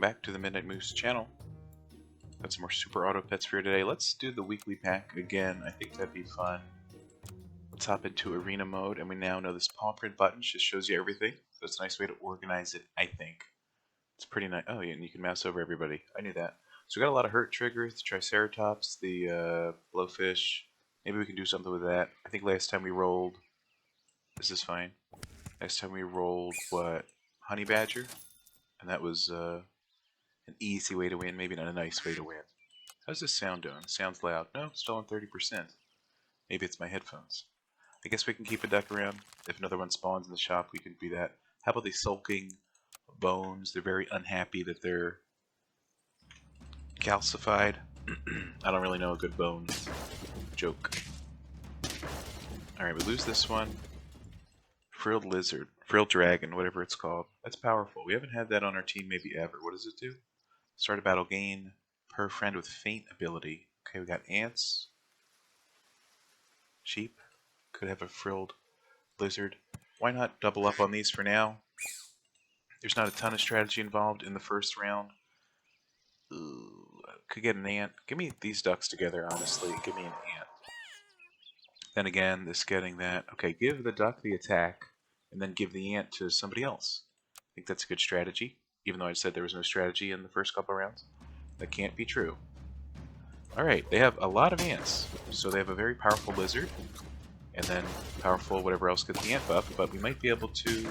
welcome back to the Midnight Moose channel. Got some more super auto pets for you today. Let's do the weekly pack again. I think that'd be fun. Let's hop into arena mode, and we now know this paw print button just shows you everything. So it's a nice way to organize it, I think. It's pretty nice. Oh, yeah, and you can mouse over everybody. I knew that. So we got a lot of hurt triggers, the Triceratops, the Blowfish. Maybe we can do something with that. I think last time we rolled... This is fine. Last time we rolled, what? Honey Badger? And that was an easy way to win, maybe not a nice way to win. How's this sound doing? It sounds loud. No, it's still on 30%. Maybe it's my headphones. I guess we can keep a duck around. If another one spawns in the shop, we can do that. How about these sulking bones? They're very unhappy that they're calcified. I don't really know a good bone joke. Alright, we lose this one. Frilled Lizard. Frilled Dragon, whatever it's called. That's powerful. We haven't had that on our team maybe ever. What does it do? Start a battle, gain per friend with faint ability. Okay, we got ants. Sheep. Could have a Frilled Lizard. Why not double up on these for now? There's not a ton of strategy involved in the first round. Ooh, could get an ant. Give me these ducks together, honestly. Give me an ant. Then again, this getting that. Okay, give the duck the attack, and then give the ant to somebody else. I think that's a good strategy, even though I said there was no strategy in the first couple rounds. That can't be true. Alright, they have a lot of ants, so they have a very powerful lizard, and then powerful whatever else gets the ant buff, but we might be able to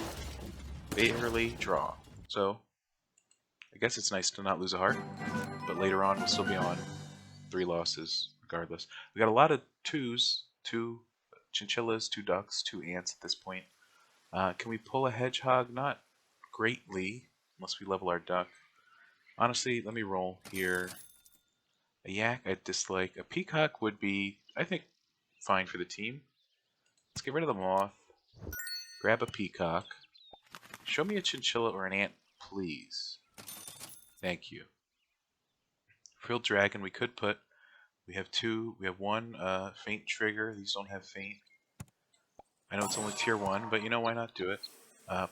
barely draw. So, I guess it's nice to not lose a heart, but later on we'll still be on 3 losses regardless. We got a lot of 2s, 2 chinchillas, 2 ducks, 2 ants at this point. Can we pull a hedgehog? Not greatly, unless we level our duck. Honestly, let me roll here. A yak I dislike. A peacock would be, I think, fine for the team. Let's get rid of the moth. Grab a peacock. Show me a chinchilla or an ant, please. Thank you. Frilled Dragon we could put. We have 2. We have 1 faint trigger. These don't have faint. I know it's only tier 1, but you know, why not do it?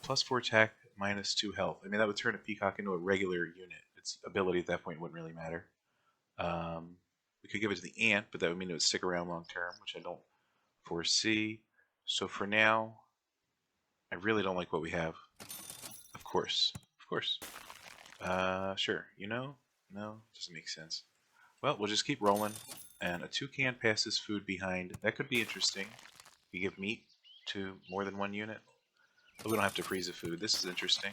Plus 4 attack, minus 2 health. I mean, that would turn a peacock into a regular unit. Its ability at that point wouldn't really matter. We could give it to the ant, but that would mean it would stick around long term, which I don't foresee. So for now, I really don't like what we have. Of course. Of course. Sure. You know? No, doesn't make sense. Well, we'll just keep rolling. And a toucan passes food behind. That could be interesting. You give meat to more than 1 unit. But we don't have to freeze the food. This is interesting.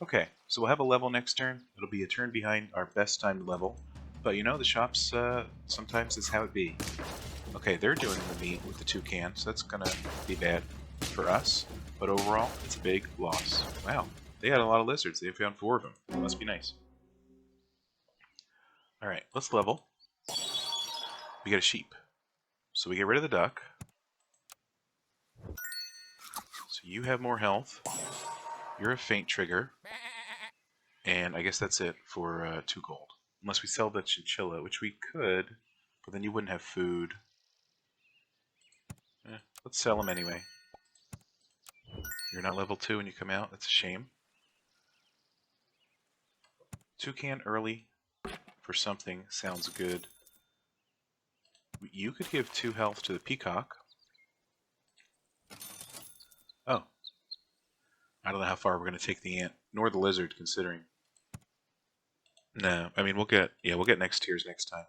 Okay, so we'll have a level next turn. It'll be a turn behind our best timed level. But you know, the shops, sometimes is how it be. Okay, they're doing the meat with the toucan, so that's gonna be bad for us. But overall, it's a big loss. Wow, they had a lot of lizards. They found 4 of them. It must be nice. Alright, let's level. We get a sheep. So we get rid of the duck. So you have more health. You're a faint trigger. And I guess that's it for 2 gold. Unless we sell the chinchilla, which we could, but then you wouldn't have food. Let's sell them anyway. You're not level 2 when you come out. That's a shame. Toucan early for something sounds good. You could give 2 health to the peacock. Oh. I don't know how far we're going to take the ant, nor the lizard, considering. No, I mean, we'll get next tiers next time.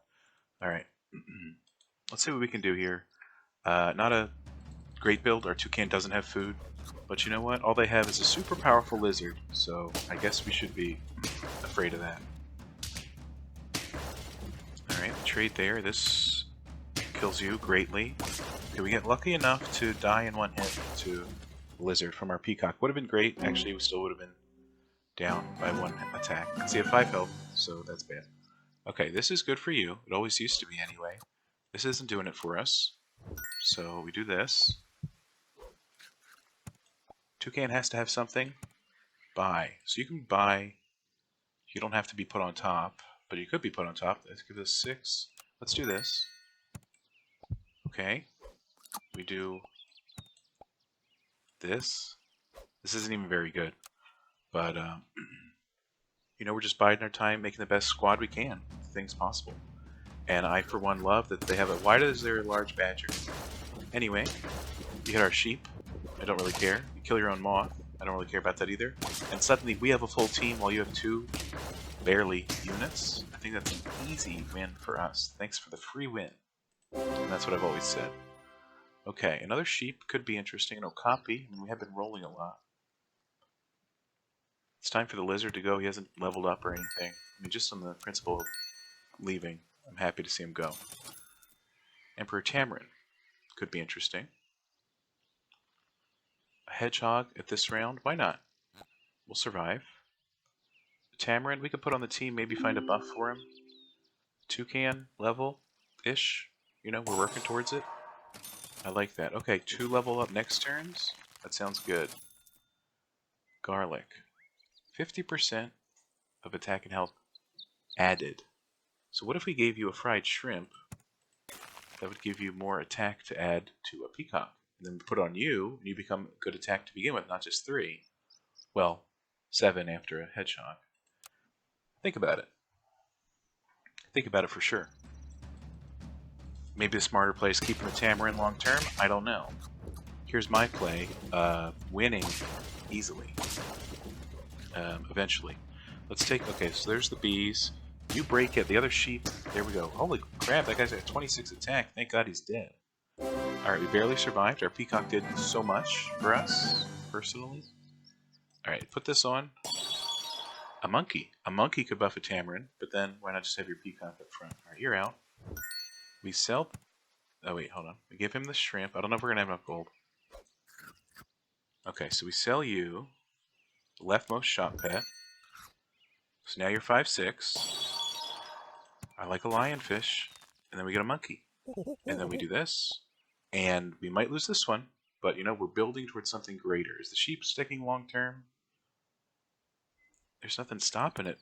Alright. Let's see what we can do here. Not a great build. Our toucan doesn't have food. But you know what? All they have is a super powerful lizard. So I guess we should be afraid of that. Alright, trade there. This kills you greatly. Okay, we get lucky enough to die in 1 hit to the lizard from our peacock. Would have been great. Actually, we still would have been down by 1 attack. See, a 5 health, so that's bad. Okay, this is good for you. It always used to be anyway. This isn't doing it for us. So we do this. Toucan has to have something. Buy. So you can buy. You don't have to be put on top, but you could be put on top. Let's give this 6. Let's do this. Okay. We do this. This isn't even very good. But You know, we're just biding our time, making the best squad we can. Things possible. And I, for one, love that they have a... Why is there a large badger? Anyway, you hit our sheep. I don't really care. You kill your own moth. I don't really care about that either. And suddenly we have a full team while you have 2 barely units. I think that's an easy win for us. Thanks for the free win. And that's what I've always said. Okay, another sheep could be interesting. No copy. I mean, we have been rolling a lot. It's time for the lizard to go. He hasn't leveled up or anything. I mean, just on the principle of leaving, I'm happy to see him go. Emperor Tamarin could be interesting. A hedgehog at this round? Why not? We'll survive. Tamarin, we could put on the team, maybe find a buff for him. Toucan level-ish. You know, we're working towards it. I like that. Okay, 2 level up next turns. That sounds good. Garlic. 50% of attack and health added. So what if we gave you a fried shrimp? That would give you more attack to add to a peacock. And then we put it on you, and you become good attack to begin with, not just 3. Well, 7 after a hedgehog. Think about it. Think about it for sure. Maybe the smarter play is keeping the Tamarin long term. I don't know. Here's my play. Winning easily. Eventually. Let's take... Okay, so there's the bees. You break it. The other sheep. There we go. Holy crap, that guy's got 26 attack. Thank God he's dead. Alright, we barely survived. Our peacock did so much for us, personally. Alright, put this on. A monkey. A monkey could buff a Tamarin, but then why not just have your peacock up front? Alright, you're out. We sell... Oh, wait, hold on. We give him the shrimp. I don't know if we're going to have enough gold. Okay, so we sell you the leftmost shop pet. So now you're 5/6. I like a lionfish. And then we get a monkey. And then we do this. And we might lose this one. But, you know, we're building towards something greater. Is the sheep sticking long term? There's nothing stopping it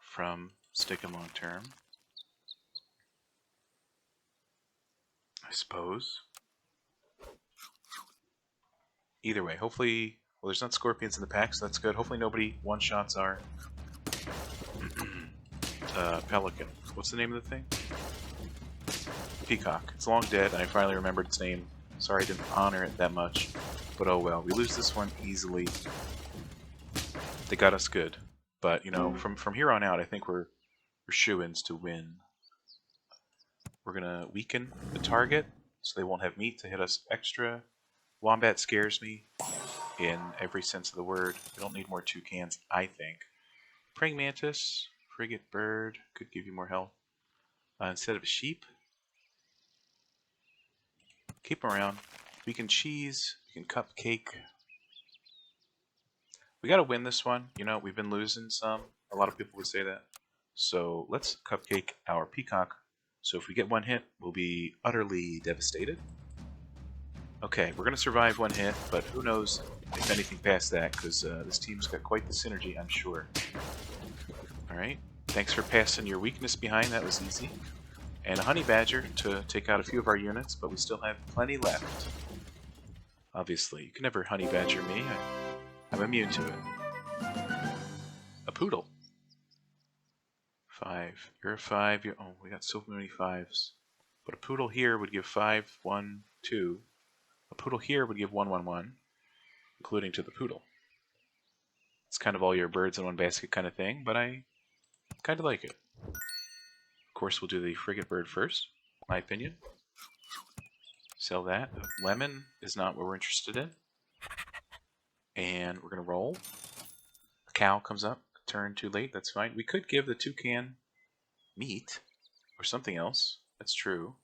from sticking long term. I suppose. Either way, hopefully... Well, there's not scorpions in the pack, so that's good. Hopefully nobody one-shots our... pelican. What's the name of the thing? Peacock. It's long dead, and I finally remembered its name. Sorry I didn't honor it that much. But oh well. We lose this one easily. They got us good. But, you know, from here on out, I think we're shoo-ins to win. We're going to weaken the target, so they won't have meat to hit us extra. Wombat scares me in every sense of the word. We don't need more toucans, I think. Praying mantis, frigate bird, could give you more health. Instead of a sheep, keep them around. We can cheese, we can cupcake. We gotta win this one. You know, we've been losing some. A lot of people would say that. So let's cupcake our peacock. So if we get 1 hit, we'll be utterly devastated. Okay, we're gonna survive 1 hit, but who knows if anything past that, because this team's got quite the synergy, I'm sure. Alright, thanks for passing your weakness behind, that was easy. And a honey badger to take out a few of our units, but we still have plenty left. Obviously, you can never honey badger me, I'm immune to it. A poodle. 5. You're a 5, you're... Oh, we got so many 5s. But a poodle here would give 5, 1, 2. A poodle here would give 1, 1, 1, including to the poodle. It's kind of all your birds in one basket kind of thing, but I kind of like it. Of course, we'll do the frigate bird first, my opinion. Sell that. Lemon is not what we're interested in. And we're going to roll. A cow comes up. Turn too late, that's fine. We could give the toucan meat or something else. That's true.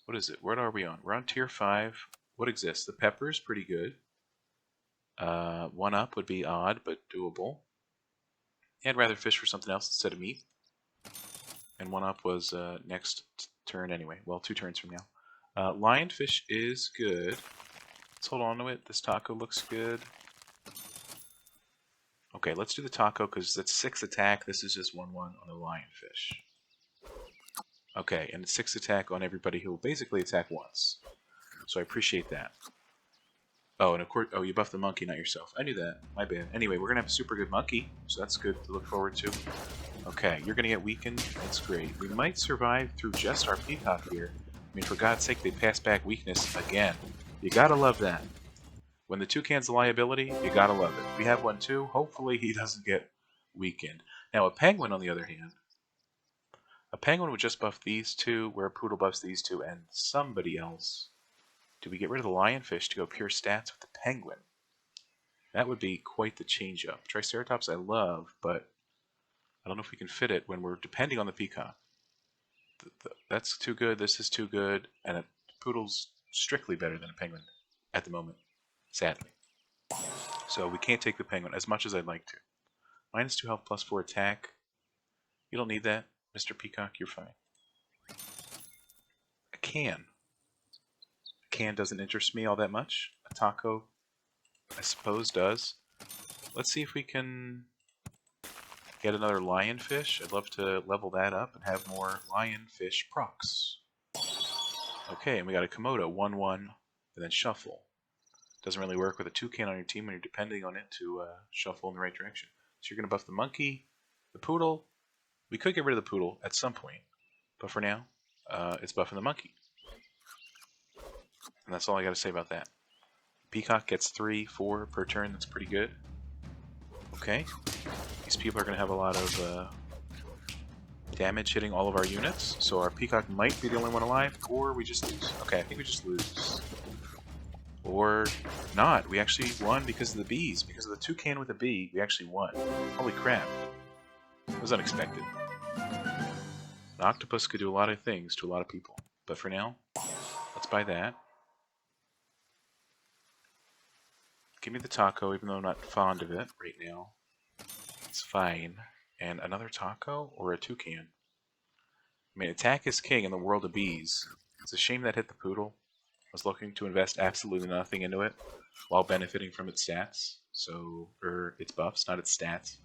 What is it? What are we on? We're on tier 5. What exists? The pepper is pretty good. 1 up would be odd, but doable. I'd rather fish for something else instead of meat. And 1 up was next turn anyway. Well, 2 turns from now. Lionfish is good. Let's hold on to it. This taco looks good. Okay, let's do the taco because that's 6 attack. This is just 1-1 on the lionfish. Okay, and it's 6 attack on everybody who will basically attack once. So I appreciate that. Oh, and of course, oh, you buffed the monkey, not yourself. I knew that. My bad. Anyway, we're gonna have a super good monkey, so that's good to look forward to. Okay, you're gonna get weakened. That's great. We might survive through just our peacock here. I mean, for God's sake, they pass back weakness again. You gotta love that. When the toucan's a liability, you gotta love it. We have one too. Hopefully he doesn't get weakened. Now, a penguin, on the other hand, a penguin would just buff these two, where a poodle buffs these two, and somebody else. Do we get rid of the lionfish to go pure stats with the penguin? That would be quite the change-up. Triceratops I love, but I don't know if we can fit it when we're depending on the peacock. That's too good, this is too good, and a poodle's strictly better than a penguin at the moment, sadly. So we can't take the penguin as much as I'd like to. -2 health, +4 attack. You don't need that, Mr. Peacock, you're fine. A can. A can doesn't interest me all that much. A taco, I suppose, does. Let's see if we can get another lionfish. I'd love to level that up and have more lionfish procs. Okay, and we got a Komodo, 1-1, and then shuffle. Doesn't really work with a toucan on your team when you're depending on it to shuffle in the right direction. So you're going to buff the monkey, the poodle. We could get rid of the poodle at some point, but for now, it's buffing the monkey. And that's all I got to say about that. Peacock gets 3, 4 per turn. That's pretty good. Okay. These people are going to have a lot of damage hitting all of our units, so our peacock might be the only one alive, or we just lose. Okay, I think we just lose. Or not. We actually won because of the bees. Because of the toucan with a bee, we actually won. Holy crap. It was unexpected. An octopus could do a lot of things to a lot of people. But for now, let's buy that. Give me the taco, even though I'm not fond of it right now. It's fine. And another taco or a toucan? I mean, attack is king in the world of bees. It's a shame that hit the poodle. I was looking to invest absolutely nothing into it while benefiting from its stats. So, or its buffs, not its stats.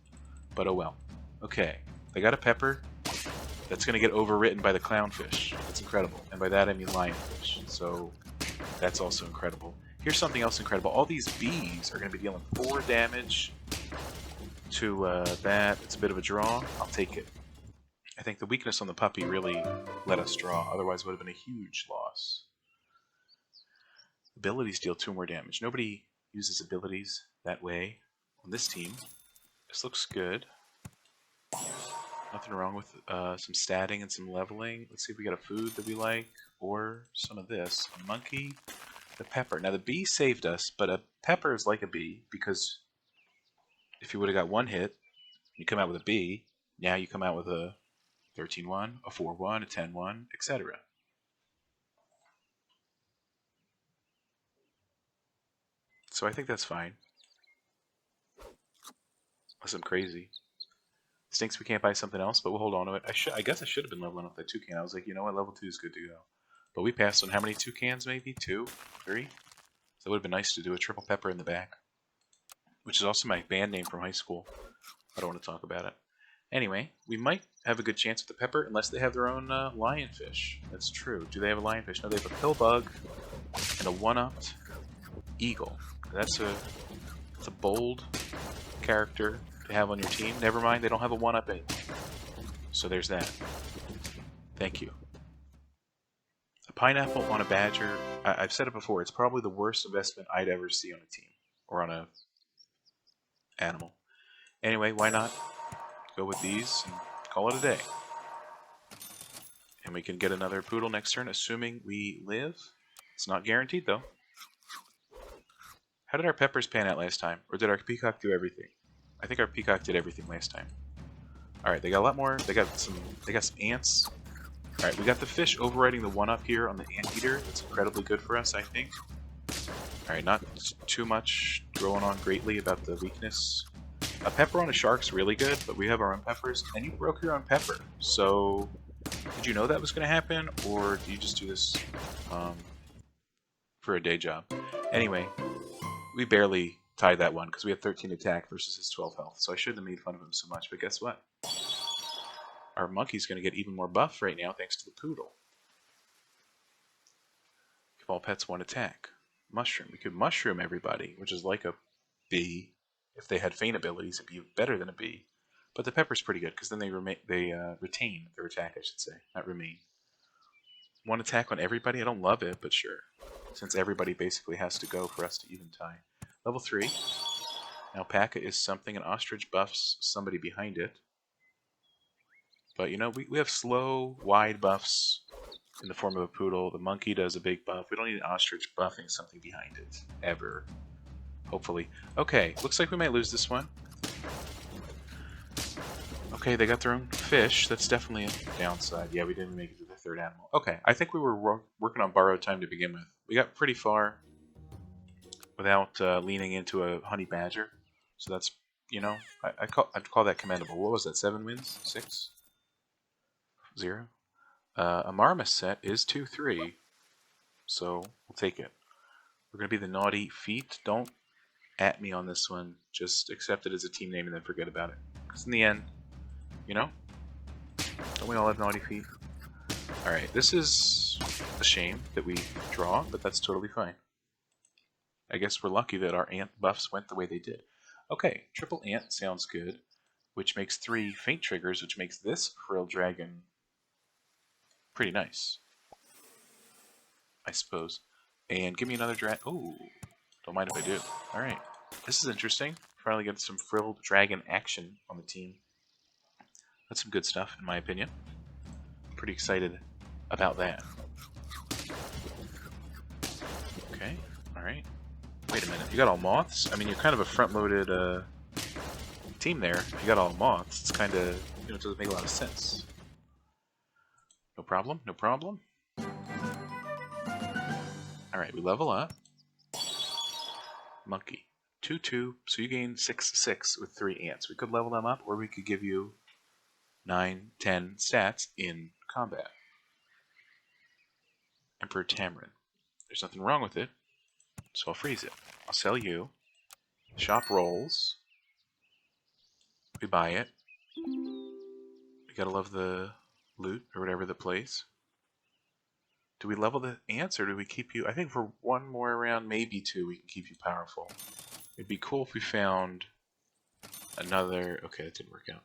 But oh well. Okay, they got a pepper that's going to get overwritten by the clownfish. That's incredible. And by that I mean lionfish. So that's also incredible. Here's something else incredible. All these bees are going to be dealing 4 damage to that. It's a bit of a draw. I'll take it. I think the weakness on the puppy really let us draw. Otherwise it would have been a huge loss. Abilities deal 2 more damage. Nobody uses abilities that way on this team. This looks good. Nothing wrong with some statting and some leveling. Let's see if we got a food that we like, or some of this. A monkey, the pepper. Now the bee saved us, but a pepper is like a bee, because if you would have got 1 hit, you come out with a bee, now you come out with a 13-1, a 4-1, a 10-1, etc. So I think that's fine. Unless I'm crazy. Stinks we can't buy something else, but we'll hold on to it. I guess I should have been leveling up that toucan. I was like, you know what, level 2 is good to go. But we passed on how many toucans, maybe? 2? 3? So it would have been nice to do a triple pepper in the back. Which is also my band name from high school. I don't want to talk about it. Anyway, we might have a good chance with the pepper, unless they have their own lionfish. That's true. Do they have a lionfish? No, they have a pillbug and a 1-upped eagle. That's a bold character to have on your team. Never mind, they don't have a 1-up anymore. So there's that. Thank you. A pineapple on a badger. I've said it before. It's probably the worst investment I'd ever see on a team or on a animal. Anyway, why not go with these and call it a day? And we can get another poodle next turn, assuming we live. It's not guaranteed, though. How did our peppers pan out last time? Or did our peacock do everything? I think our peacock did everything last time. Alright, they got a lot more. They got some ants. Alright, we got the fish overriding the 1-up here on the anteater. That's incredibly good for us, I think. Alright, not too much going on greatly about the weakness. A pepper on a shark's really good, but we have our own peppers, and you broke your own pepper. So, did you know that was going to happen, or do you just do this for a day job? Anyway, we barely tied that one because we had 13 attack versus his 12 health, so I shouldn't have made fun of him so much, but guess what? Our monkey's going to get even more buff right now thanks to the poodle. Give all pets 1 attack. Mushroom. We could mushroom everybody, which is like a bee. If they had feint abilities, it'd be better than a bee. But the pepper's pretty good because then they retain their attack, I should say, not remain. One attack on everybody. I don't love it, but sure. Since everybody basically has to go for us to even tie. Level 3. Alpaca is something. An ostrich buffs somebody behind it. But you know, we have slow, wide buffs in the form of a poodle. The monkey does a big buff. We don't need an ostrich buffing something behind it. Ever. Hopefully. Okay, looks like we might lose this one. Okay, they got their own fish. That's definitely a downside. Yeah, we didn't make it to the third animal. Okay, I think we were working on borrowed time to begin with. We got pretty far without leaning into a honey badger. So that's, you know, I'd call that commendable. What was that, 7 wins? 6? 0? A marmoset is 2-3. So we'll take it. We're going to be the naughty feet. Don't at me on this one. Just accept it as a team name and then forget about it. Because in the end, you know, don't we all have naughty feet? Alright, this is a shame that we draw, but that's totally fine. I guess we're lucky that our ant buffs went the way they did. Okay, triple ant sounds good, which makes 3 feint triggers, which makes this Frilled Dragon pretty nice, I suppose. And give me another dragon. Oh, don't mind if I do. Alright, this is interesting. Finally get some Frilled Dragon action on the team. That's some good stuff, in my opinion. I'm pretty excited about that. Okay, alright. Wait a minute, you got all moths? I mean, you're kind of a front-loaded team there. If you got all moths, it's kind of, you know, it doesn't make a lot of sense. No problem, no problem. Alright, we level up. Monkey. 2-2, so you gain 6-6 with 3 ants. We could level them up, or we could give you 9, 10 stats in combat. Emperor Tamarin. There's nothing wrong with it, so I'll freeze it. I'll sell you. Shop rolls. We buy it. We gotta love the loot, or whatever that plays. Do we level the ants, or do we keep you... I think for one more round, maybe 2, we can keep you powerful. It'd be cool if we found another... Okay, that didn't work out.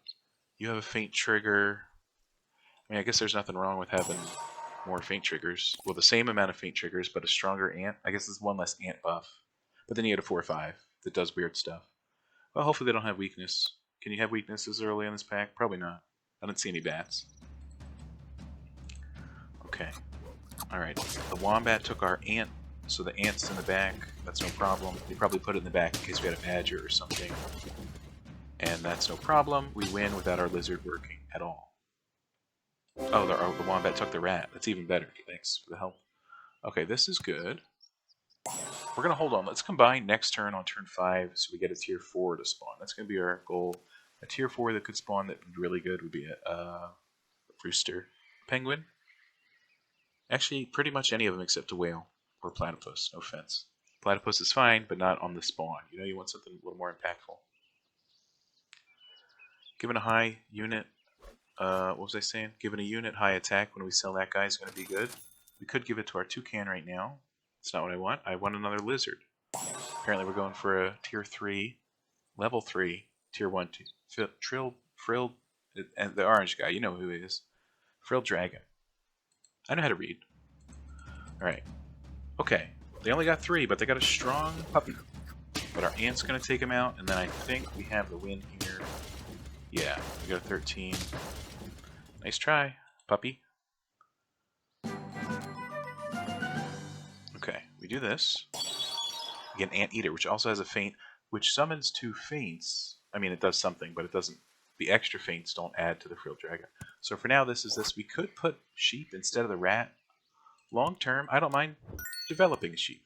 You have a feint trigger. I mean, I guess there's nothing wrong with having more feint triggers. Well, the same amount of feint triggers, but a stronger ant. I guess there's one less ant buff. But then you get a 4-5 that does weird stuff. Well, hopefully they don't have weakness. Can you have weaknesses early in this pack? Probably not. I don't see any bats. Okay. Alright. The wombat took our ant, so the ant's in the back. That's no problem. They probably put it in the back in case we had a badger or something. And that's no problem. We win without our lizard working at all. Oh, the wombat took the rat. That's even better. Thanks for the help. Okay, this is good. We're going to hold on. Let's combine next turn on turn 5 so we get a tier 4 to spawn. That's going to be our goal. A tier 4 that could spawn that would be really good would be a rooster. Penguin. Actually, pretty much any of them except a whale or platypus. No offense. Platypus is fine, but not on the spawn. You know, you want something a little more impactful. Given a high unit, what was I saying? Given a unit high attack when we sell that guy is going to be good. We could give it to our toucan right now. That's not what I want. I want another lizard. Apparently we're going for a tier 3, level 3, tier 1, Frilled, and the orange guy, you know who he is. Frilled Dragon. I know how to read. Alright. Okay. They only got 3, but they got a strong puppy. But our ant's going to take him out, and then I think we have the win here. Yeah, we got a 13. Nice try, puppy. Okay, we do this. We get an anteater, which also has a feint, which summons 2 feints. I mean, it does something, but it doesn't. The extra feints don't add to the Frilled Dragon. So for now, this is this. We could put sheep instead of the rat. Long term, I don't mind developing a sheep.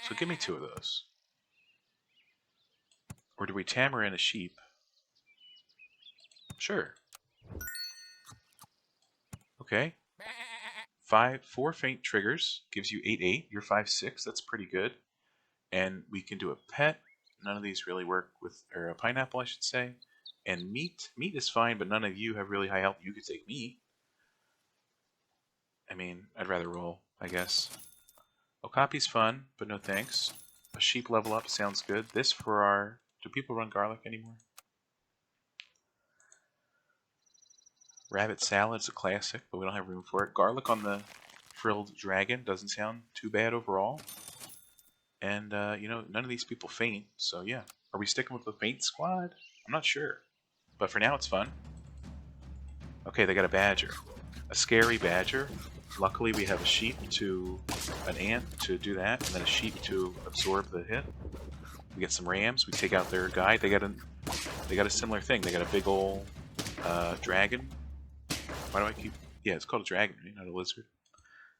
So give me 2 of those. Or do we tammer in a sheep? Sure. Okay. 4 feint triggers gives you 8-8. You're 5-6. That's pretty good. And we can do a pet. None of these really work with, or a pineapple, I should say. And meat. Meat is fine, but none of you have really high health. You could take meat. I mean, I'd rather roll, I guess. copy's fun, but no thanks. A sheep level up sounds good. This for our... Do people run garlic anymore? Rabbit salad's a classic, but we don't have room for it. Garlic on the Frilled Dragon doesn't sound too bad overall. And, you know, none of these people faint, so yeah. Are we sticking with the faint squad? I'm not sure. But for now, it's fun. Okay, they got a badger. A scary badger. Luckily, we have a sheep to... an ant to do that, and then a sheep to absorb the hit. We get some rams. We take out their guy. They got a similar thing. They got a big ol' dragon. Why do I keep... Yeah, it's called a dragon, right? Not a lizard.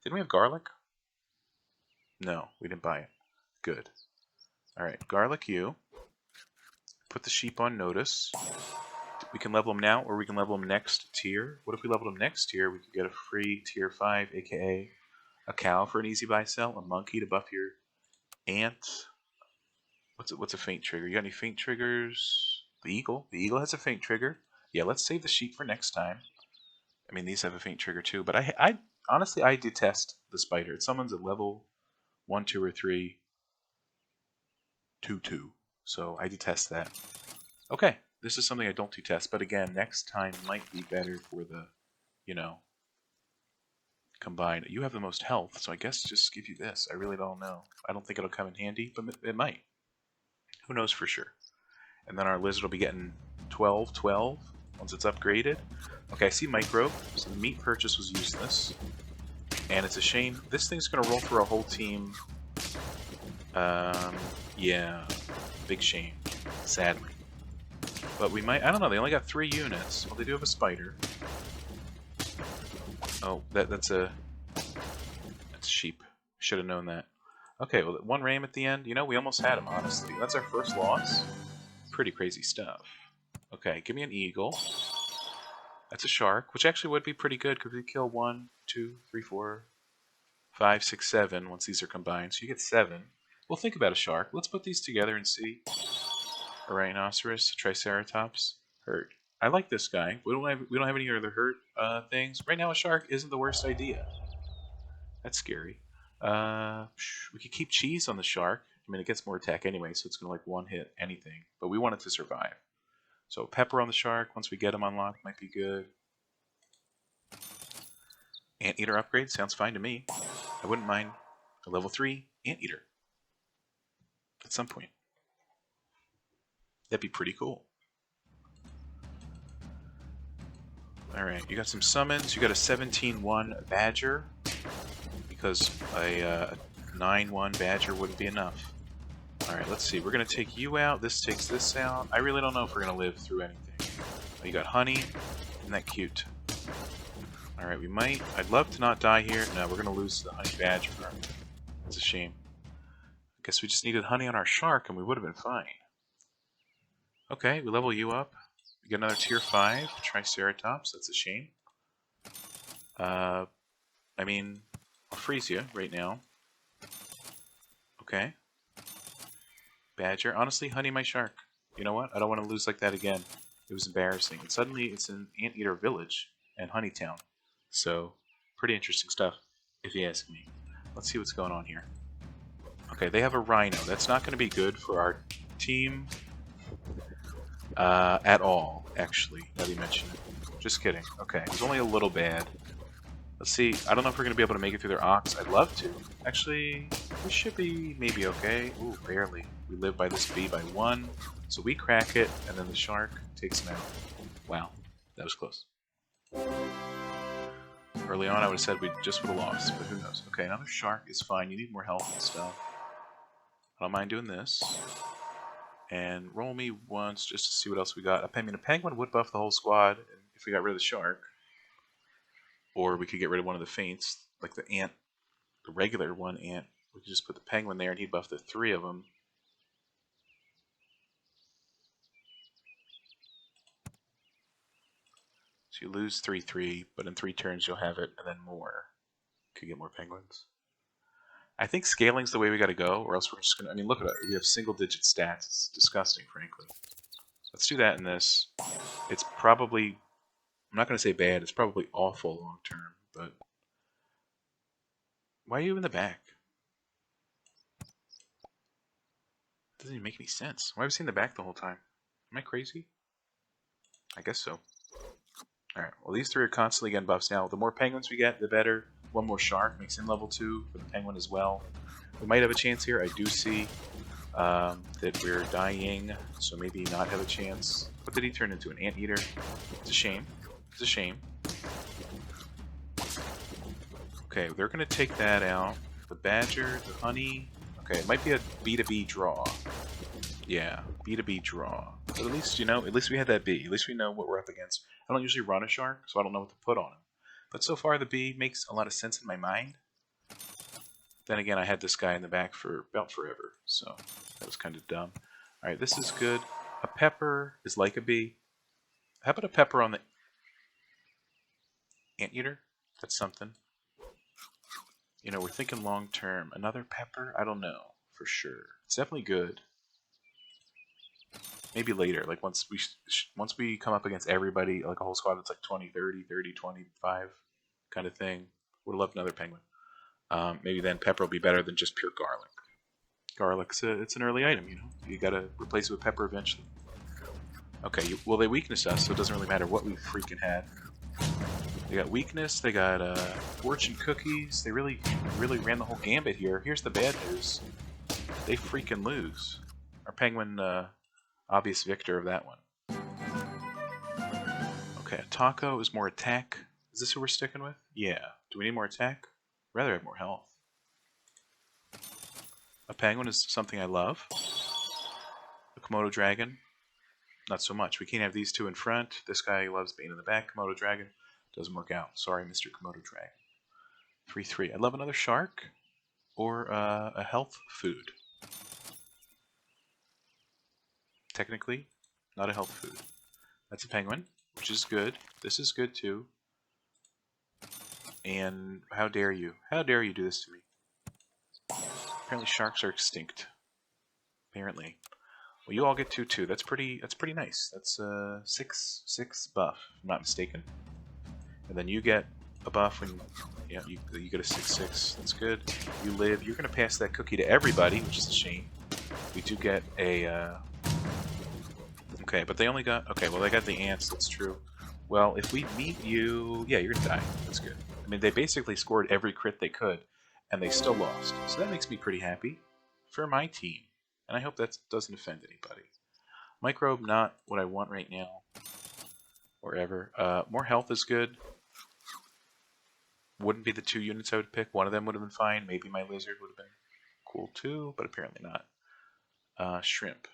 Didn't we have garlic? No, we didn't buy it. Good. Alright, garlic you. Put the sheep on notice. We can level them now, or we can level them next tier. What if we leveled them next tier? We could get a free tier 5, aka a cow for an easy buy sell, a monkey to buff your ant. What's a faint trigger? You got any faint triggers? The eagle. The eagle has a faint trigger. Yeah, let's save the sheep for next time. I mean, these have a faint trigger too, but I honestly, I detest the spider. It summons at level 1, 2, or 3, 2, 2. So I detest that. Okay, this is something I don't detest, but again, next time might be better for the, you know, combined. You have the most health, so I guess just give you this. I really don't know. I don't think it'll come in handy, but it might. Who knows for sure. And then our lizard will be getting 12, 12 once it's upgraded. Okay, I see microbe, so the meat purchase was useless. And it's a shame. This thing's going to roll through our whole team. Yeah, big shame, sadly. But we might, I don't know, they only got 3 units. Well, they do have a spider. Oh, that's a sheep. Should have known that. Okay, well, 1 ram at the end. You know, we almost had him, honestly. That's our first loss. Pretty crazy stuff. Okay, give me an eagle. That's a shark, which actually would be pretty good because we kill 1, 2, 3, 4, 5, 6, 7 once these are combined. So you get 7. We'll think about a shark. Let's put these together and see. A rhinoceros, a triceratops, hurt. I like this guy. We don't have any other hurt things. Right now, a shark isn't the worst idea. That's scary. We could keep cheese on the shark. I mean, it gets more attack anyway, so it's gonna like one hit anything. But we want it to survive. So pepper on the shark, once we get him unlocked, might be good. Anteater upgrade sounds fine to me. I wouldn't mind a level 3 anteater at some point. That'd be pretty cool. Alright, you got some summons. You got a 17-1 badger. Because a 9-1 badger wouldn't be enough. Alright, let's see. We're going to take you out. This takes this out. I really don't know if we're going to live through anything. Oh, you got honey. Isn't that cute? Alright, we might. I'd love to not die here. No, we're going to lose the honey badger. It's a shame. I guess we just needed honey on our shark and we would have been fine. Okay, we level you up. We get another tier 5 triceratops. That's a shame. I mean, I'll freeze you right now. Okay. Badger. Honestly, honey my shark. You know what? I don't want to lose like that again. It was embarrassing. And suddenly it's an Anteater village and Honeytown. So, pretty interesting stuff, if you ask me. Let's see what's going on here. Okay, they have a rhino. That's not going to be good for our team at all, actually, now that you mention it. Just kidding. Okay, it's only a little bad. Let's see. I don't know if we're going to be able to make it through their ox. I'd love to. Actually, we should be maybe okay. Ooh, barely. We live by this bee by 1. So we crack it, and then the shark takes him out. Wow, that was close. Early on, I would have said we just would have lost, but who knows. Okay, another shark is fine. You need more health and stuff. I don't mind doing this. And roll me once just to see what else we got. I mean, a penguin would buff the whole squad if we got rid of the shark. Or we could get rid of one of the faints, like the ant, the regular one ant. We could just put the penguin there and he'd buff the 3 of them. So you lose 3/3, but in 3 turns you'll have it, and then more. Could get more penguins. I think scaling's the way we gotta go, or else we're just gonna, I mean, look at it. We have single-digit stats. It's disgusting, frankly. Let's do that in this. It's probably, I'm not gonna say bad, it's probably awful long-term, but why are you in the back? Doesn't even make any sense. Why have I seen the back the whole time? Am I crazy? I guess so. Alright, well these three are constantly getting buffs now. The more penguins we get, the better. One more shark makes him level 2 for the penguin as well. We might have a chance here. I do see that we're dying, so maybe not have a chance. What did he turn into? An anteater? It's a shame. It's a shame. Okay, they're going to take that out. The badger, the honey. Okay, it might be a B2B draw. Yeah, B2B draw. But at least, you know, at least we had that B. At least we know what we're up against. I don't usually run a shark, so I don't know what to put on him. But so far, the B makes a lot of sense in my mind. Then again, I had this guy in the back for about forever, so that was kind of dumb. Alright, this is good. A pepper is like a bee. How about a pepper on the anteater? That's something. You know, we're thinking long term. Another pepper? I don't know for sure. It's definitely good. Maybe later, like once we come up against everybody, like a whole squad that's like 20, 30, 30, 25 kind of thing. Would love another penguin. Maybe then pepper will be better than just pure garlic. Garlic's it's an early item, you know. You gotta replace it with pepper eventually. Okay, well they weakness us, so it doesn't really matter what we freaking had. They got weakness, they got fortune cookies. They really ran the whole gambit here. Here's the bad news. They freaking lose. Our penguin, obvious victor of that one. Okay, a taco is more attack. Is this who we're sticking with? Yeah. Do we need more attack? I'd rather have more health. A penguin is something I love. A Komodo dragon, not so much. We can't have these two in front. This guy loves being in the back. Komodo dragon doesn't work out. Sorry, Mr. Komodo dragon. 3-3. I'd love another shark or a health food. Technically, not a health food. That's a penguin, which is good. This is good too. And how dare you? How dare you do this to me? Apparently sharks are extinct. Apparently. Well, you all get 2-2. That's pretty nice. That's 6 buff, if I'm not mistaken. And then you get a buff when you get a 6-6. That's good. You live. You're gonna pass that cookie to everybody, which is a shame. We do get a okay, but they only got well they got the ants, that's true. Well, if we meet you, yeah, you're gonna die. That's good. I mean, they basically scored every crit they could, and they still lost. So that makes me pretty happy for my team. And I hope that doesn't offend anybody. Microbe, not what I want right now. Or ever. More health is good. Wouldn't be the 2 units I would pick. One of them would have been fine. Maybe my lizard would have been cool too, but apparently not. Shrimp.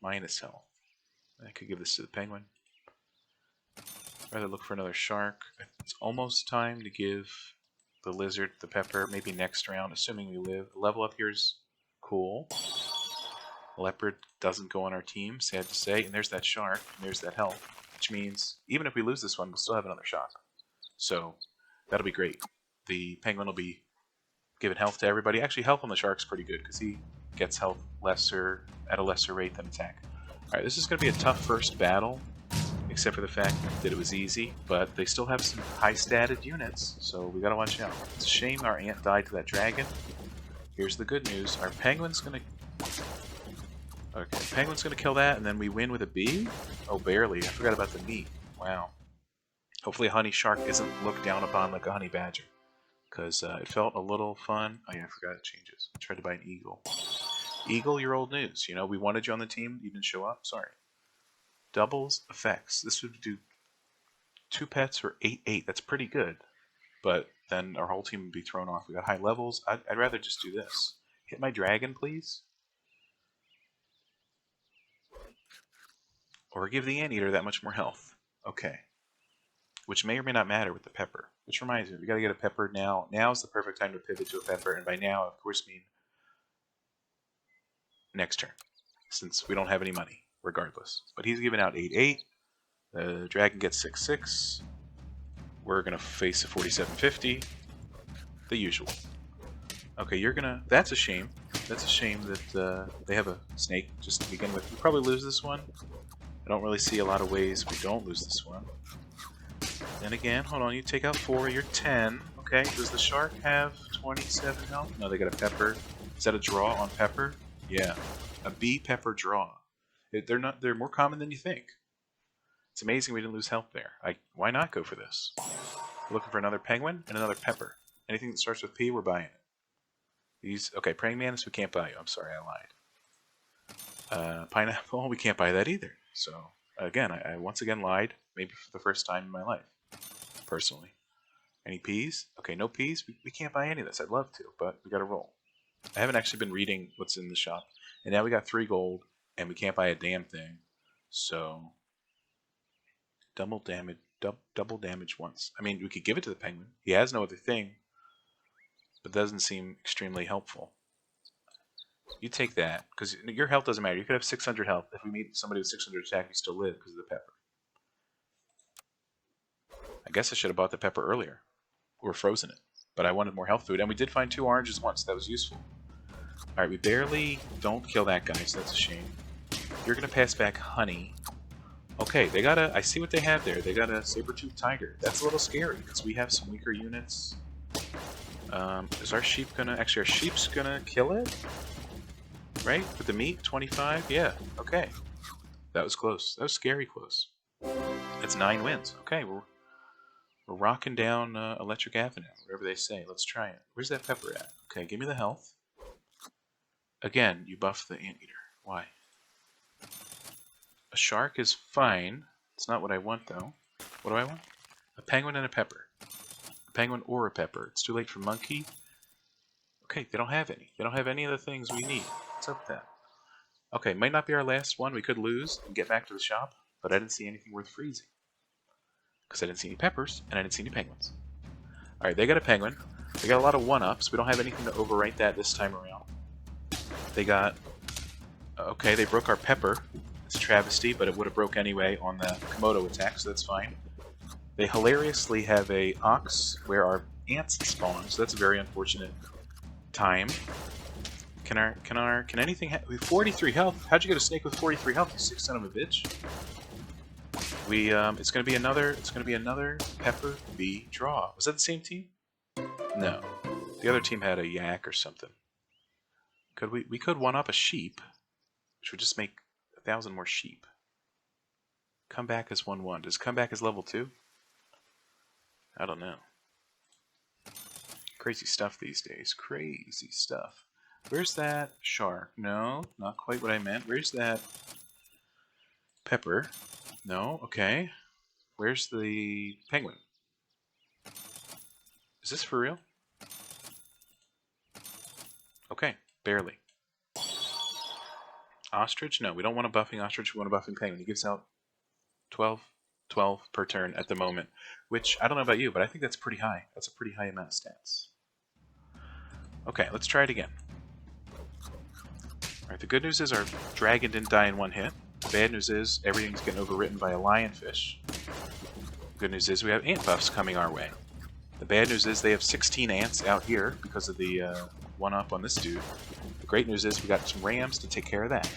Minus health. I could give this to the penguin. I'd rather look for another shark. It's almost time to give the lizard the pepper. Maybe next round, assuming we live. A level up here is cool. Leopard doesn't go on our team, sad to say. And there's that shark, and there's that health. Which means, even if we lose this one, we'll still have another shot. So, that'll be great. The penguin will be giving health to everybody. Actually, health on the shark's pretty good, because he gets health at a lesser rate than attack. Alright, this is going to be a tough first battle, except for the fact that it was easy, but they still have some high-statted units, so we gotta watch out. It's a shame our ant died to that dragon. Here's the good news. Our penguin's gonna... Okay, penguin's gonna kill that, and then we win with a B? Oh, barely. I forgot about the meat. Wow. Hopefully a honey shark isn't looked down upon like a honey badger, because it felt a little fun. Oh yeah, I forgot it changes. I tried to buy an eagle. Eagle, you're old news. You know, we wanted you on the team. You didn't show up. Sorry. Doubles effects. This would do 2 pets for 8-8. That's pretty good. But then our whole team would be thrown off. We got high levels. I'd rather just do this. Hit my dragon, please. Or give the anteater that much more health. Okay. Which may or may not matter with the pepper. Which reminds me, we gotta get a pepper now. Now's the perfect time to pivot to a pepper. And by now, of course, mean next turn. Since we don't have any money. Regardless. But he's giving out 8-8. The dragon gets 6-6. We're going to face a 47-50. The usual. Okay, you're going to... That's a shame. That's a shame that they have a snake just to begin with. We probably lose this one. I don't really see a lot of ways we don't lose this one. Then again, hold on. You take out 4. You're 10. Okay, does the shark have 27 health? No, they got a pepper. Is that a draw on pepper? Yeah. A bee pepper draw. They're more common than you think. It's amazing we didn't lose health there. Why not go for this? We're looking for another penguin and another pepper. Anything that starts with P, we're buying it. Okay, praying mantis, we can't buy you. I'm sorry, I lied. Pineapple, we can't buy that either. So again, I once again lied, maybe for the first time in my life, personally. Any peas? Okay, no peas. We can't buy any of this. I'd love to, but we got to roll. I haven't actually been reading what's in the shop, and now we got 3 gold, and we can't buy a damn thing. So double damage once. I mean, we could give it to the penguin. He has no other thing, but doesn't seem extremely helpful. You take that, because your health doesn't matter. You could have 600 health. If we meet somebody with 600 attack, you still live because of the pepper. I guess I should have bought the pepper earlier. Or frozen it. But I wanted more health food, and we did find 2 oranges once. That was useful. Alright, we barely don't kill that guy, so that's a shame. You're going to pass back honey. Okay, they got I see what they have there. They got a saber-toothed tiger. That's a little scary, because we have some weaker units. Is our sheep gonna... Actually, our sheep's gonna kill it? Right? With the meat? 25? Yeah, okay. That was close. That was scary close. That's 9 wins. Okay, we're rocking down Electric Avenue, whatever they say. Let's try it. Where's that pepper at? Okay, give me the health. Again, you buff the anteater. Why? A shark is fine. It's not what I want, though. What do I want? A penguin and a pepper. A penguin or a pepper. It's too late for monkey. Okay, they don't have any. They don't have any of the things we need. What's up with that? Okay, might not be our last one. We could lose and get back to the shop, but I didn't see anything worth freezing. Because I didn't see any peppers, and I didn't see any penguins. Alright, they got a penguin. They got a lot of 1-ups. We don't have anything to overwrite that this time around. They got... Okay, they broke our pepper. It's a travesty, but it would have broke anyway on the Komodo attack, so that's fine. They hilariously have a ox where our ants spawn, so that's a very unfortunate time. Can anything we have 43 health? How'd you get a snake with 43 health, you sick son of a bitch? It's gonna be another pepper bee draw. Was that the same team? No. The other team had a yak or something. We could 1-up a sheep, which would just make 1,000 more sheep. Come back as 1-1. Does come back as level 2? I don't know. Crazy stuff these days. Crazy stuff. Where's that shark? No, not quite what I meant. Where's that pepper? No, okay. Where's the penguin? Is this for real? Okay, barely. Ostrich? No, we don't want a buffing ostrich, we want a buffing penguin. He gives out 12 per turn at the moment, which, I don't know about you, but I think that's pretty high. That's a pretty high amount of stats. Okay, let's try it again. Alright, the good news is our dragon didn't die in 1 hit. The bad news is everything's getting overwritten by a lionfish. The good news is we have ant buffs coming our way. The bad news is they have 16 ants out here because of the 1-up on this dude. The great news is we got some rams to take care of that.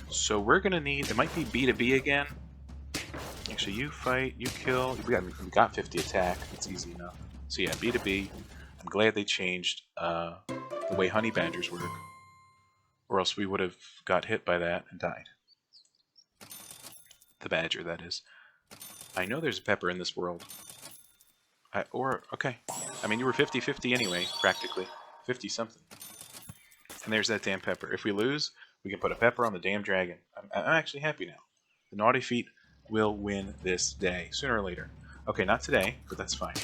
So we're going to need... It might be B to B again. Actually, you fight, you kill. We got 50 attack. It's easy enough. So yeah, B to B. I'm glad they changed the way honey badgers work. Or else we would have got hit by that and died. The badger, that is. I know there's a pepper in this world. Okay. I mean, you were 50-50 anyway, practically. 50-something. And there's that damn pepper. If we lose, we can put a pepper on the damn dragon. I'm actually happy now. The naughty feet will win this day, sooner or later. Okay, not today, but that's fine.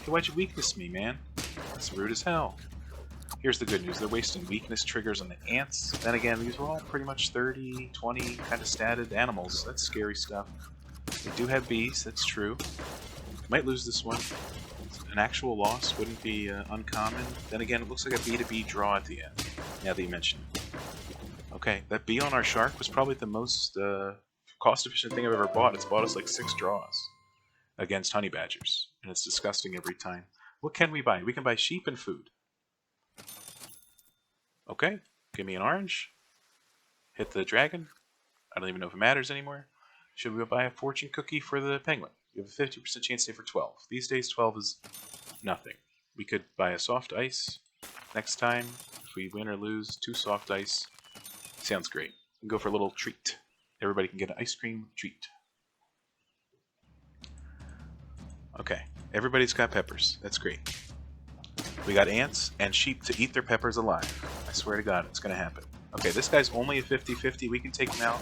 Hey, why'd you weakness me, man? That's rude as hell. Here's the good news. They're wasting weakness triggers on the ants. Then again, these were all pretty much 30, 20 kind of statted animals. That's scary stuff. They do have bees, that's true. Might lose this one. An actual loss wouldn't be uncommon. Then again, it looks like a B to B draw at the end, now that you mention it. Okay, that bee on our shark was probably the most cost-efficient thing I've ever bought. It's bought us like 6 draws against honey badgers, and it's disgusting every time. What can we buy? We can buy sheep and food. Okay, give me an orange. Hit the dragon. I don't even know if it matters anymore. Should we buy a fortune cookie for the penguin? You have a 50% chance to hit for 12. These days, 12 is nothing. We could buy a soft ice next time. If we win or lose, 2 soft ice. Sounds great. We can go for a little treat. Everybody can get an ice cream treat. Okay, everybody's got peppers. That's great. We got ants and sheep to eat their peppers alive. I swear to God, it's going to happen. Okay, this guy's only a 50-50. We can take him out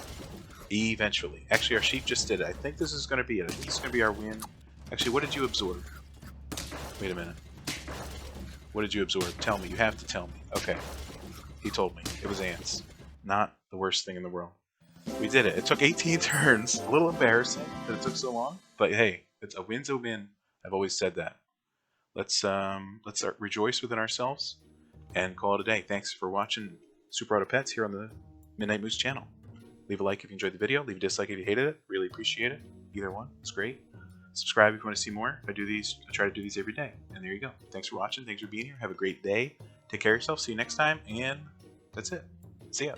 eventually. Actually, our sheep just did it. I think this is going to be it. I think this is going to be our win. Actually, what did you absorb? Wait a minute. What did you absorb? Tell me. You have to tell me. Okay. He told me. It was ants. Not the worst thing in the world. We did it. It took 18 turns. A little embarrassing that it took so long. But hey, it's a win's a win. I've always said that. Let's rejoice within ourselves and call it a day. Thanks for watching Super Auto Pets here on the Midnight Moose channel. Leave a like if you enjoyed the video. Leave a dislike if you hated it. Really appreciate it. Either one. It's great. Subscribe if you want to see more. I try to do these every day. And there you go. Thanks for watching. Thanks for being here. Have a great day. Take care of yourself. See you next time. And that's it. See ya.